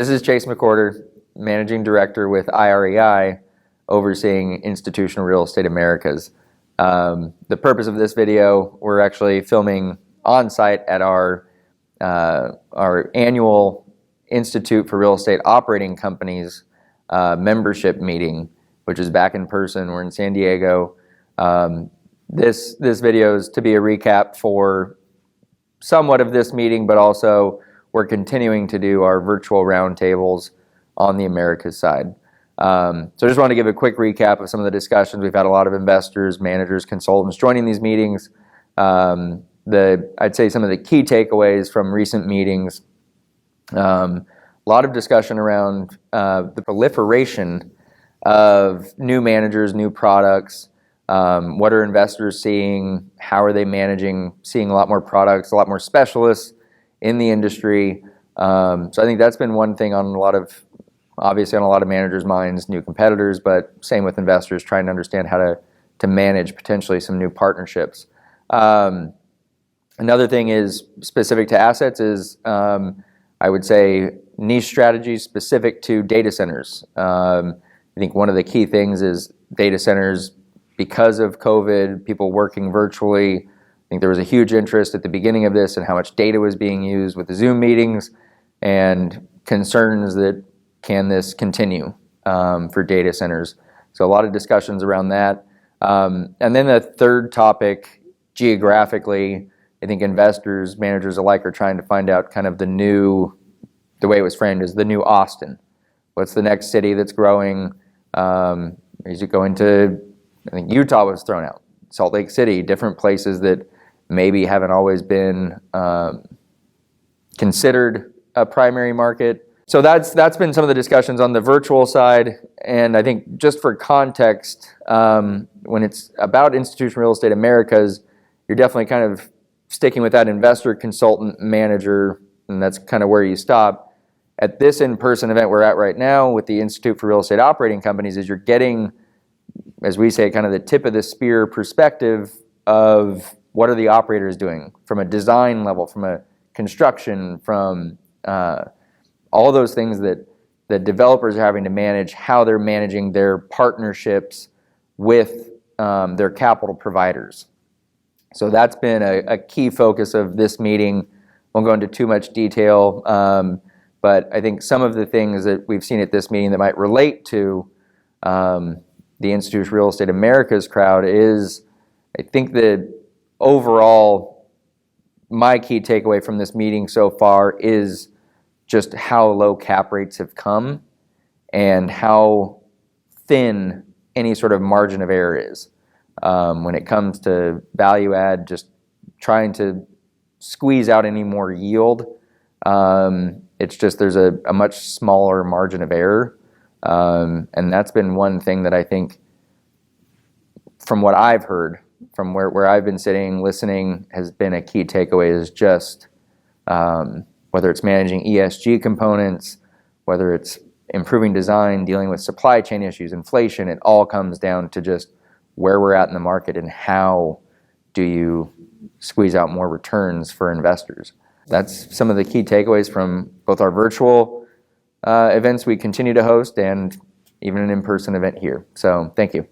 This is Chase McWhorter, Managing Director with IREI, overseeing Institutional Real Estate Americas. The purpose of this video, we're actually filming on-site at our annual Institute for Real Estate Operating Companies membership meeting, which is back in person. We're in San Diego. This video is to be a recap for somewhat of this meeting, but also we're continuing to do our virtual roundtables on the Americas side. So I just want to give a quick recap of some of the discussions. We've had a lot of investors, managers, consultants joining these meetings. I'd say some of the key takeaways from recent meetings. A lot of discussion around the proliferation of new managers, new products. What are investors seeing? How are they managing? Seeing a lot more products, a lot more specialists in the industry. So I think that's been one thing on obviously on a lot of managers' minds, new competitors, but same with investors trying to understand how to manage potentially some new partnerships. Another thing is specific to assets is I would say niche strategies specific to data centers. I think one of the key things is data centers, because of COVID, people working virtually. I think there was a huge interest at the beginning of this and how much data was being used with the Zoom meetings and concerns that can this continue for data centers. So a lot of discussions around that. And then the third topic, geographically, I think investors, managers alike are trying to find out kind of the way it was framed is the new Austin. What's the next city that's growing? As you go into, I think Utah was thrown out, Salt Lake City, different places that maybe haven't always been considered a primary market. So that's been some of the discussions on the virtual side. And I think just for context, when it's about Institutional Real Estate Americas, you're definitely kind of sticking with that investor, consultant, manager, and that's kind of where you stop. At this in-person event we're at right now with the Institute for Real Estate Operating Companies is you're getting, as we say, kind of the tip of the spear perspective of what are the operators doing from a design level, from a construction, from all those things that the developers are having to manage, how they're managing their partnerships with their capital providers. So that's been a key focus of this meeting. Won't go into too much detail, but I think some of the things that we've seen at this meeting that might relate to the Institute for Real Estate Americas crowd is, I think that overall, my key takeaway from this meeting so far is just how low cap rates have come and how thin any sort of margin of error is. When it comes to value add, just trying to squeeze out any more yield, it's just there's a much smaller margin of error. And that's been one thing that I think, from what I've heard, from where I've been sitting, listening, has been a key takeaway is just whether it's managing ESG components, whether it's improving design, dealing with supply chain issues, inflation, it all comes down to just where we're at in the market and how do you squeeze out more returns for investors. That's some of the key takeaways from both our virtual events we continue to host and even an in-person event here. So thank you.